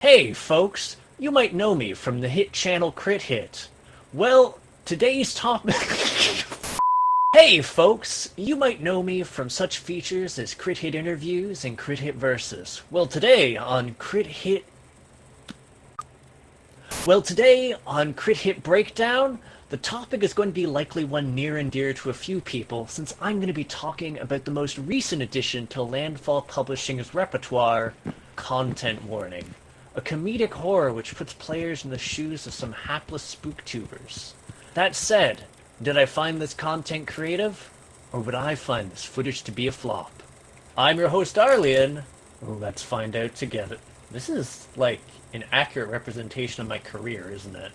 Hey folks, you might know me from the hit channel Crit Hit. Well, today's topic... Hey folks, you might know me from such features as Crit Hit interviews and Crit Hit versus. Today on Crit Hit Breakdown, the topic is going to be likely one near and dear to a few people, since I'm going to be talking about the most recent addition to Landfall Publishing's repertoire, Content Warning. A comedic horror which puts players in the shoes of some hapless spooktubers. That said, did I find this content creative? Or would I find this footage to be a flop? I'm your host Arlian. Let's find out together. This is like an accurate representation of my career, isn't it?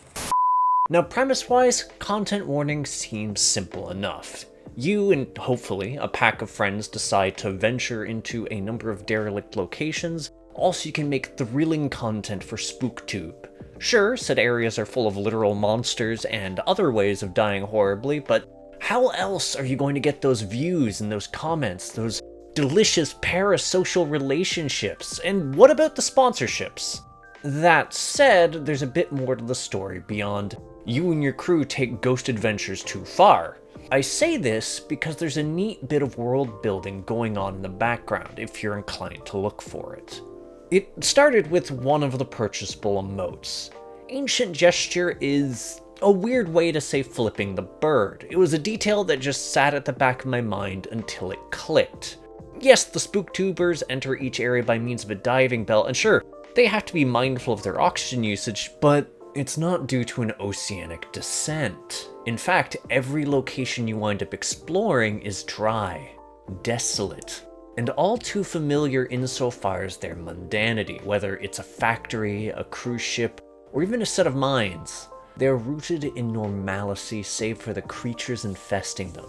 Now, premise-wise, Content Warning seems simple enough. You and hopefully a pack of friends decide to venture into a number of derelict locations. Also, you can make thrilling content for SpookTube. Sure, said areas are full of literal monsters and other ways of dying horribly, but how else are you going to get those views and those comments, those delicious parasocial relationships? And what about the sponsorships? That said, there's a bit more to the story beyond you and your crew take ghost adventures too far. I say this because there's a neat bit of world building going on in the background if you're inclined to look for it. It started with one of the purchasable emotes. Ancient Gesture is a weird way to say flipping the bird. It was a detail that just sat at the back of my mind until it clicked. Yes, the spooktubers enter each area by means of a diving bell, and sure, they have to be mindful of their oxygen usage, but it's not due to an oceanic descent. In fact, every location you wind up exploring is dry, desolate, and all too familiar insofar as their mundanity, whether it's a factory, a cruise ship, or even a set of mines. They're rooted in normalcy save for the creatures infesting them,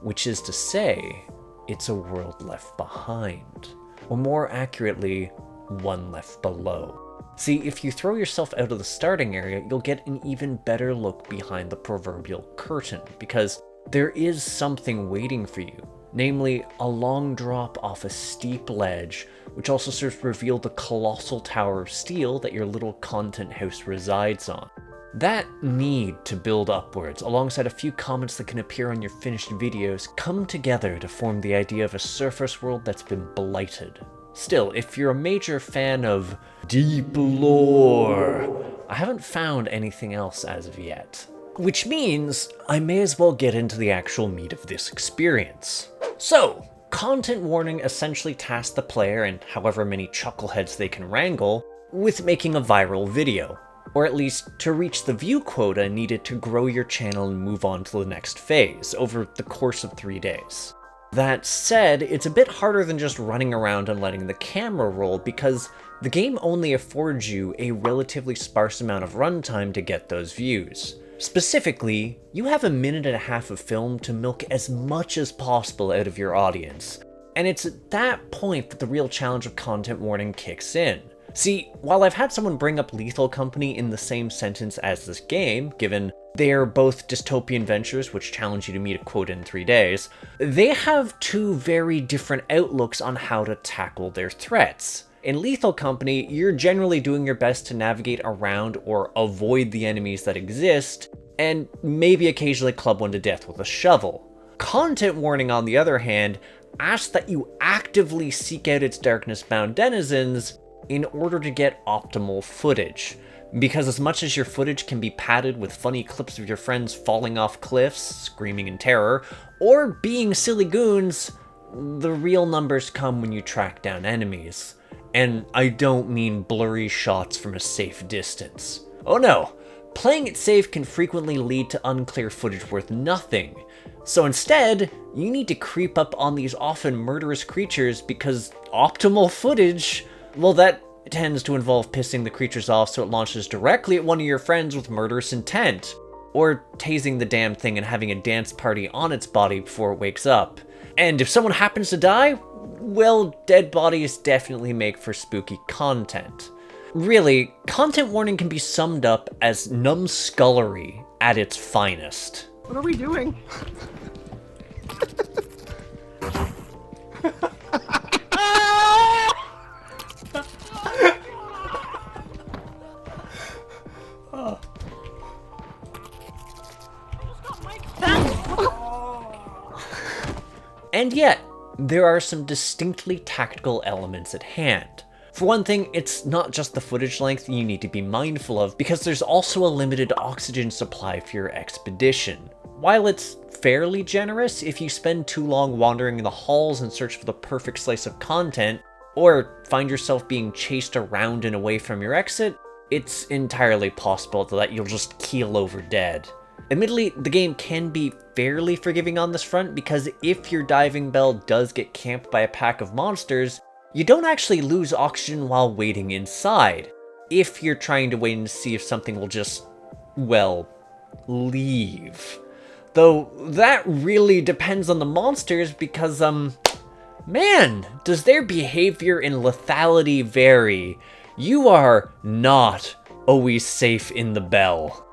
which is to say, it's a world left behind. Or more accurately, one left below. See, if you throw yourself out of the starting area, you'll get an even better look behind the proverbial curtain, because there is something waiting for you. Namely, a long drop off a steep ledge, which also serves to reveal the colossal tower of steel that your little content house resides on. That need to build upwards, alongside a few comments that can appear on your finished videos, come together to form the idea of a surface world that's been blighted. Still, if you're a major fan of deep lore, I haven't found anything else as of yet. Which means I may as well get into the actual meat of this experience. So, Content Warning essentially tasked the player, and however many chuckleheads they can wrangle, with making a viral video. Or at least to reach the view quota needed to grow your channel and move on to the next phase over the course of 3 days. That said, it's a bit harder than just running around and letting the camera roll, because the game only affords you a relatively sparse amount of runtime to get those views. Specifically, you have 1.5 minutes of film to milk as much as possible out of your audience. And it's at that point that the real challenge of Content Warning kicks in. See, while I've had someone bring up Lethal Company in the same sentence as this game, given they are both dystopian ventures which challenge you to meet a quota in 3 days, they have two very different outlooks on how to tackle their threats. In Lethal Company, you're generally doing your best to navigate around or avoid the enemies that exist, and maybe occasionally club one to death with a shovel. Content Warning, on the other hand, asks that you actively seek out its darkness-bound denizens in order to get optimal footage. Because as much as your footage can be padded with funny clips of your friends falling off cliffs, screaming in terror, or being silly goons, the real numbers come when you track down enemies. And I don't mean blurry shots from a safe distance. Oh no, playing it safe can frequently lead to unclear footage worth nothing. So instead, you need to creep up on these often murderous creatures because optimal footage, well, that tends to involve pissing the creatures off so it launches directly at one of your friends with murderous intent, or tasing the damn thing and having a dance party on its body before it wakes up. And if someone happens to die, well, dead bodies definitely make for spooky content. Really, Content Warning can be summed up as numbskullery at its finest. What are we doing? And yet, there are some distinctly tactical elements at hand. For one thing, it's not just the footage length you need to be mindful of, because there's also a limited oxygen supply for your expedition. While it's fairly generous, if you spend too long wandering in the halls in search for the perfect slice of content, or find yourself being chased around and away from your exit, it's entirely possible that you'll just keel over dead. Admittedly, the game can be fairly forgiving on this front, because if your diving bell does get camped by a pack of monsters, you don't actually lose oxygen while waiting inside, if you're trying to wait and see if something will just, well, leave. Though that really depends on the monsters, because, man, does their behavior and lethality vary. You are not always safe in the bell.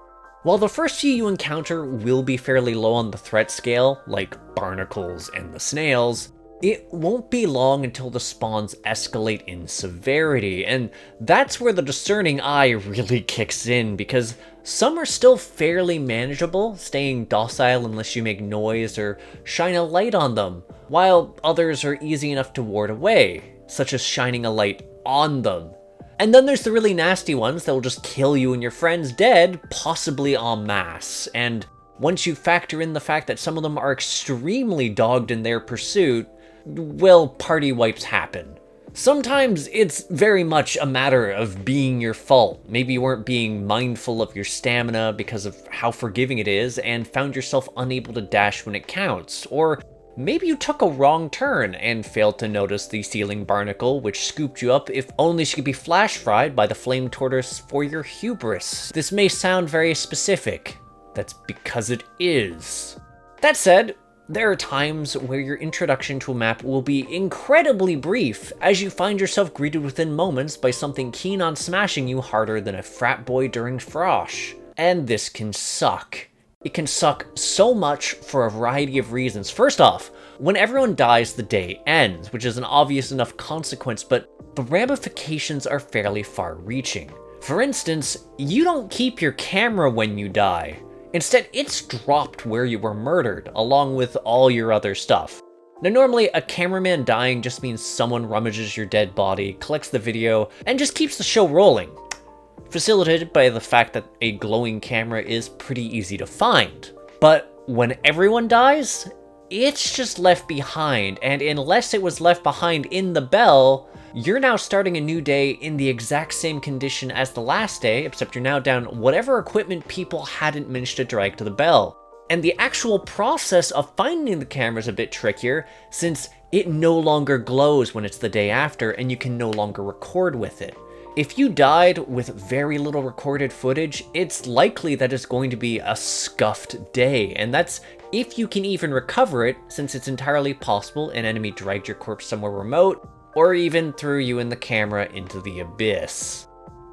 While the first few you encounter will be fairly low on the threat scale, like barnacles and the snails, it won't be long until the spawns escalate in severity, and that's where the discerning eye really kicks in, because some are still fairly manageable, staying docile unless you make noise or shine a light on them, while others are easy enough to ward away, such as shining a light on them. And then there's the really nasty ones that will just kill you and your friends dead, possibly en masse, and once you factor in the fact that some of them are extremely dogged in their pursuit, well, party wipes happen. Sometimes it's very much a matter of being your fault. Maybe you weren't being mindful of your stamina because of how forgiving it is and found yourself unable to dash when it counts. Or maybe you took a wrong turn and failed to notice the ceiling barnacle, which scooped you up if only she could be flash fried by the flame tortoise for your hubris. This may sound very specific. That's because it is. That said, there are times where your introduction to a map will be incredibly brief, as you find yourself greeted within moments by something keen on smashing you harder than a frat boy during frosh. And this can suck. It can suck so much for a variety of reasons. First off, when everyone dies, the day ends, which is an obvious enough consequence, but the ramifications are fairly far-reaching. For instance, you don't keep your camera when you die. Instead, it's dropped where you were murdered, along with all your other stuff. Now, normally, a cameraman dying just means someone rummages your dead body, collects the video, and just keeps the show rolling. Facilitated by the fact that a glowing camera is pretty easy to find. But when everyone dies, it's just left behind, and unless it was left behind in the bell, you're now starting a new day in the exact same condition as the last day, except you're now down whatever equipment people hadn't managed to drag to the bell. And the actual process of finding the camera is a bit trickier, since it no longer glows when it's the day after, and you can no longer record with it. If you died with very little recorded footage, it's likely that it's going to be a scuffed day, and that's if you can even recover it, since it's entirely possible an enemy dragged your corpse somewhere remote, or even threw you and the camera into the abyss.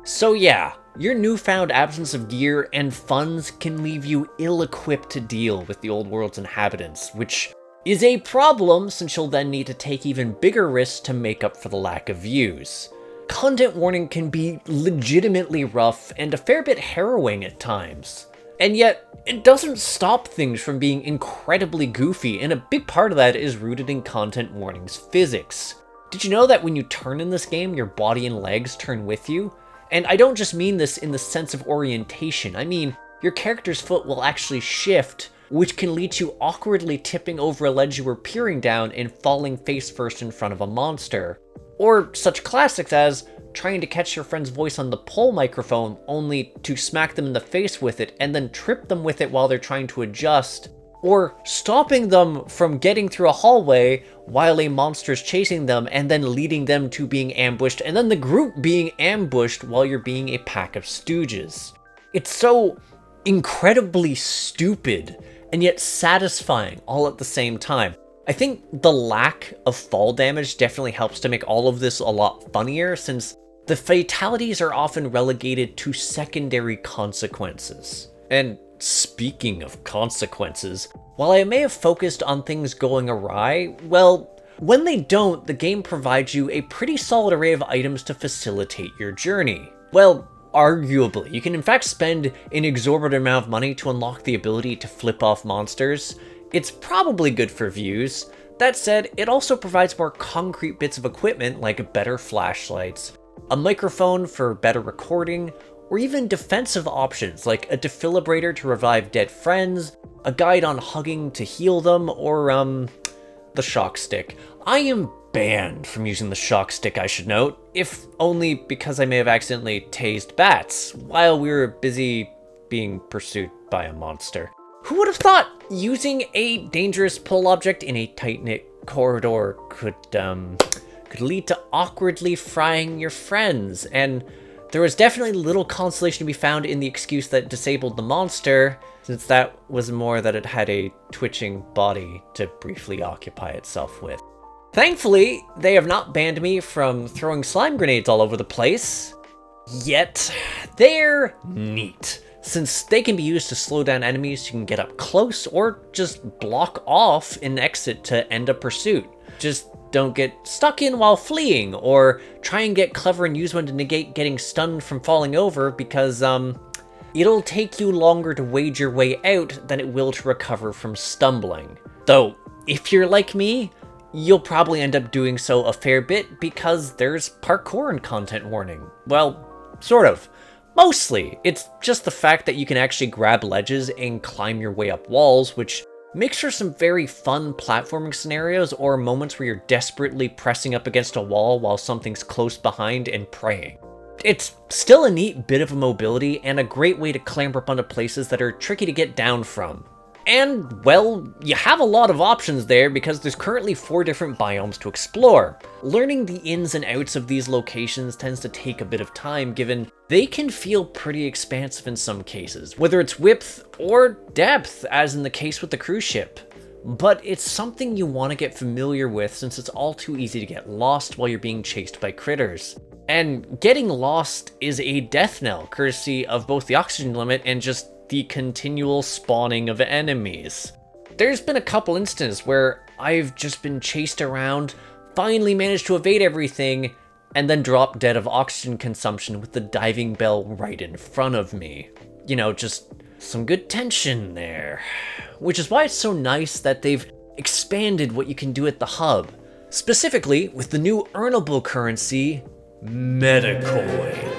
So yeah, your newfound absence of gear and funds can leave you ill-equipped to deal with the old world's inhabitants, which is a problem since you'll then need to take even bigger risks to make up for the lack of views. Content warning can be legitimately rough and a fair bit harrowing at times. And yet, it doesn't stop things from being incredibly goofy, and a big part of that is rooted in content warning's physics. Did you know that when you turn in this game, your body and legs turn with you? And I don't just mean this in the sense of orientation, I mean your character's foot will actually shift, which can lead to awkwardly tipping over a ledge you were peering down and falling face first in front of a monster. Or such classics as trying to catch your friend's voice on the pole microphone only to smack them in the face with it and then trip them with it while they're trying to adjust. Or stopping them from getting through a hallway while a monster's chasing them and then leading them to being ambushed, and then the group being ambushed while you're being a pack of stooges. It's so incredibly stupid and yet satisfying all at the same time. I think the lack of fall damage definitely helps to make all of this a lot funnier, since the fatalities are often relegated to secondary consequences. And speaking of consequences, while I may have focused on things going awry, well, when they don't, the game provides you a pretty solid array of items to facilitate your journey. Well, Arguably, you can in fact spend an exorbitant amount of money to unlock the ability to flip off monsters. It's probably good for views. That said, it also provides more concrete bits of equipment like better flashlights, a microphone for better recording, or even defensive options like a defibrillator to revive dead friends, a guide on hugging to heal them, or the shock stick. I am banned from using the shock stick, I should note, if only because I may have accidentally tased bats while we were busy being pursued by a monster. Who would have thought using a dangerous pull object in a tight-knit corridor could lead to awkwardly frying your friends? And there was definitely little consolation to be found in the excuse that disabled the monster, since that was more that it had a twitching body to briefly occupy itself with. Thankfully, they have not banned me from throwing slime grenades all over the place. Yet, they're neat, since they can be used to slow down enemies who can get up close or just block off an exit to end a pursuit. Just don't get stuck in while fleeing, or try and get clever and use one to negate getting stunned from falling over, because it'll take you longer to wade your way out than it will to recover from stumbling. Though, if you're like me, you'll probably end up doing so a fair bit because there's parkour and content warning. Well, sort of. Mostly, it's just the fact that you can actually grab ledges and climb your way up walls, which makes for some very fun platforming scenarios or moments where you're desperately pressing up against a wall while something's close behind and praying. It's still a neat bit of a mobility and a great way to clamber up onto places that are tricky to get down from. And, well, you have a lot of options there because there's currently 4 different biomes to explore. Learning the ins and outs of these locations tends to take a bit of time, given they can feel pretty expansive in some cases, whether it's width or depth, as in the case with the cruise ship. But it's something you want to get familiar with since it's all too easy to get lost while you're being chased by critters. And getting lost is a death knell, courtesy of both the oxygen limit and just the continual spawning of enemies. There's been a couple instances where I've just been chased around, finally managed to evade everything, and then drop dead of oxygen consumption with the diving bell right in front of me. You know, just some good tension there. Which is why it's so nice that they've expanded what you can do at the hub. Specifically, with the new earnable currency, Metacoin.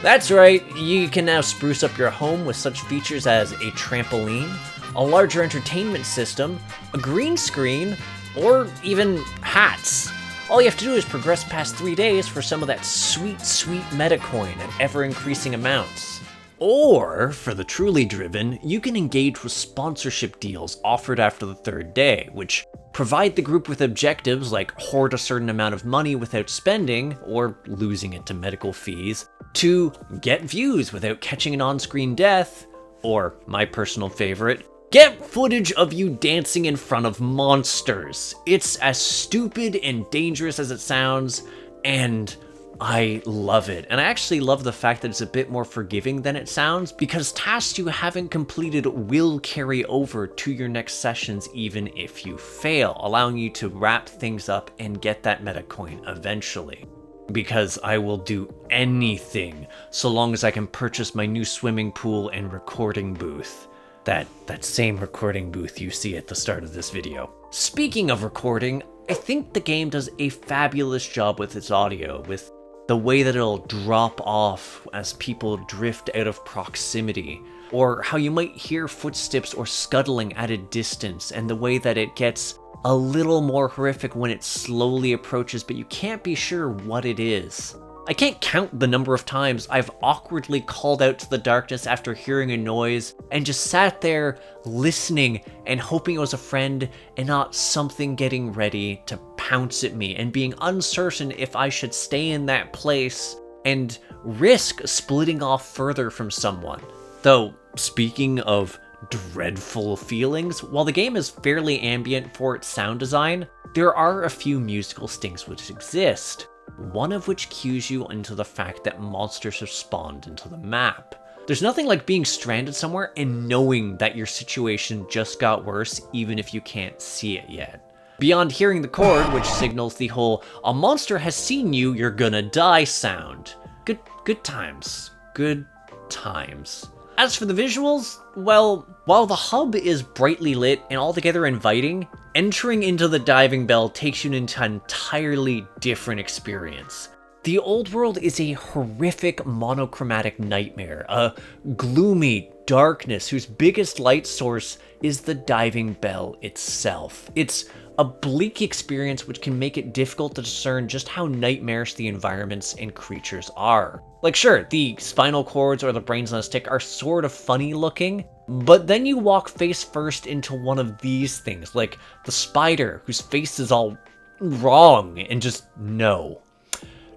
That's right, you can now spruce up your home with such features as a trampoline, a larger entertainment system, a green screen, or even hats. All you have to do is progress past 3 days for some of that sweet, sweet Metacoin at ever-increasing amounts. Or, for the truly driven, you can engage with sponsorship deals offered after the 3rd day, which provide the group with objectives like hoard a certain amount of money without spending, or losing it to medical fees, to get views without catching an on-screen death, or, my personal favorite, get footage of you dancing in front of monsters. It's as stupid and dangerous as it sounds, and I love it. And I actually love the fact that it's a bit more forgiving than it sounds, because tasks you haven't completed will carry over to your next sessions even if you fail, allowing you to wrap things up and get that Metacoin eventually. Because I will do anything so long as I can purchase my new swimming pool and recording booth. That same recording booth you see at the start of this video. Speaking of recording, I think the game does a fabulous job with its audio, with the way that it'll drop off as people drift out of proximity, or how you might hear footsteps or scuttling at a distance, and the way that it gets a little more horrific when it slowly approaches, but you can't be sure what it is. I can't count the number of times I've awkwardly called out to the darkness after hearing a noise and just sat there listening and hoping it was a friend and not something getting ready to pounce at me, and being uncertain if I should stay in that place and risk splitting off further from someone. Though, speaking of dreadful feelings, while the game is fairly ambient for its sound design, there are a few musical stings which exist. One of which cues you into the fact that monsters have spawned into the map. There's nothing like being stranded somewhere and knowing that your situation just got worse even if you can't see it yet. Beyond hearing the chord, which signals the whole "a monster has seen you, you're gonna die" sound. Good times. good times. As for the visuals, well, while the hub is brightly lit and altogether inviting, entering into the diving bell takes you into an entirely different experience. The old world is a horrific monochromatic nightmare, a gloomy darkness whose biggest light source is the diving bell itself. It's a bleak experience which can make it difficult to discern just how nightmarish the environments and creatures are. Like sure, the spinal cords or the brains on a stick are sort of funny looking, but then you walk face first into one of these things, like the spider whose face is all wrong and just no.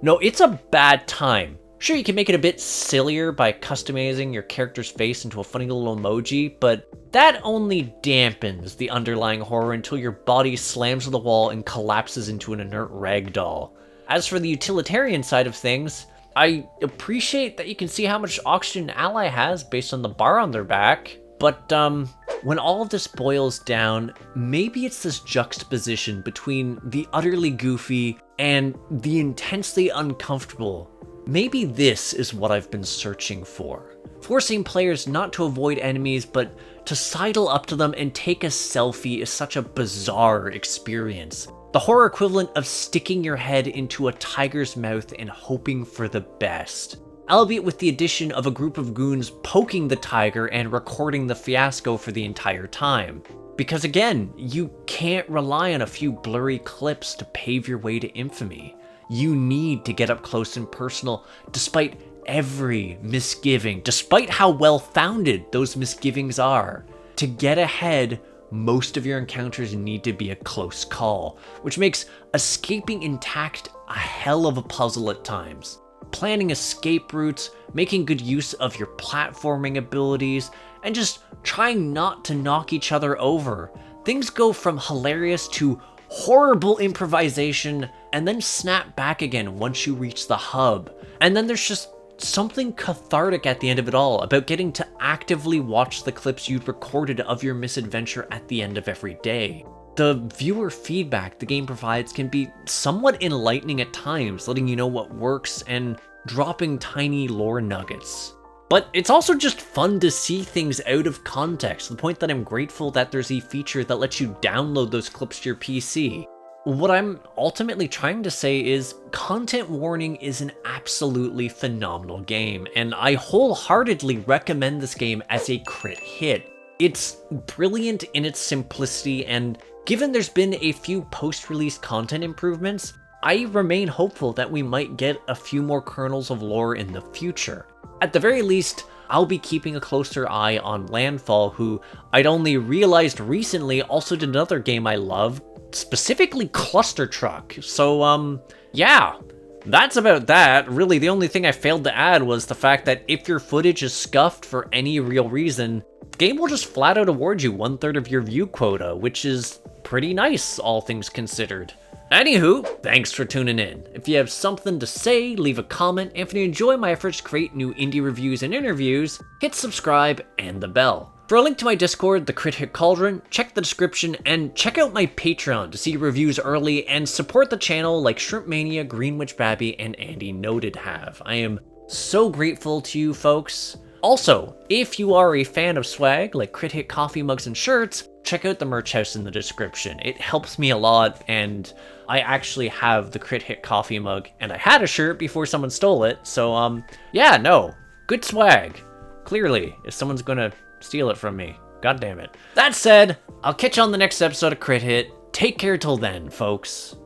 No, it's a bad time. Sure, you can make it a bit sillier by customizing your character's face into a funny little emoji, but that only dampens the underlying horror until your body slams to the wall and collapses into an inert ragdoll. As for the utilitarian side of things, I appreciate that you can see how much oxygen Ally has based on the bar on their back, but when all of this boils down, maybe it's this juxtaposition between the utterly goofy and the intensely uncomfortable. Maybe this is what I've been searching for. Forcing players not to avoid enemies, but to sidle up to them and take a selfie is such a bizarre experience. The horror equivalent of sticking your head into a tiger's mouth and hoping for the best. Albeit with the addition of a group of goons poking the tiger and recording the fiasco for the entire time. Because again, you can't rely on a few blurry clips to pave your way to infamy. You need to get up close and personal, despite every misgiving, despite how well-founded those misgivings are. To get ahead, most of your encounters need to be a close call, which makes escaping intact a hell of a puzzle at times. Planning escape routes, making good use of your platforming abilities, and just trying not to knock each other over. Things go from hilarious to horrible improvisation, and then snap back again once you reach the hub. And then there's just something cathartic at the end of it all about getting to actively watch the clips you'd recorded of your misadventure at the end of every day. The viewer feedback the game provides can be somewhat enlightening at times, letting you know what works and dropping tiny lore nuggets. But it's also just fun to see things out of context, to the point that I'm grateful that there's a feature that lets you download those clips to your PC. What I'm ultimately trying to say is, Content Warning is an absolutely phenomenal game, and I wholeheartedly recommend this game as a crit hit. It's brilliant in its simplicity, and given there's been a few post-release content improvements, I remain hopeful that we might get a few more kernels of lore in the future. At the very least, I'll be keeping a closer eye on Landfall, who I'd only realized recently also did another game I love, specifically clustertruck. So, yeah, that's about that. Really, the only thing I failed to add was the fact that if your footage is scuffed for any real reason, the game will just flat out award you 1/3 of your view quota, which is pretty nice, all things considered. Anywho, thanks for tuning in. If you have something to say, leave a comment, and if you enjoy my efforts to create new indie reviews and interviews, hit subscribe and the bell. For a link to my Discord, the Crit Hit Cauldron, check the description, and check out my Patreon to see reviews early and support the channel like Shrimpmania, Greenwich Babby, and Andy Noted have. I am so grateful to you folks. Also, if you are a fan of swag like Crit Hit coffee mugs and shirts, check out the merch house in the description. It helps me a lot, and I actually have the Crit Hit coffee mug, and I had a shirt before someone stole it, so yeah, no, good swag. Clearly, if someone's gonna steal it from me, god damn it. That said, I'll catch you on the next episode of Crit Hit. Take care till then, folks.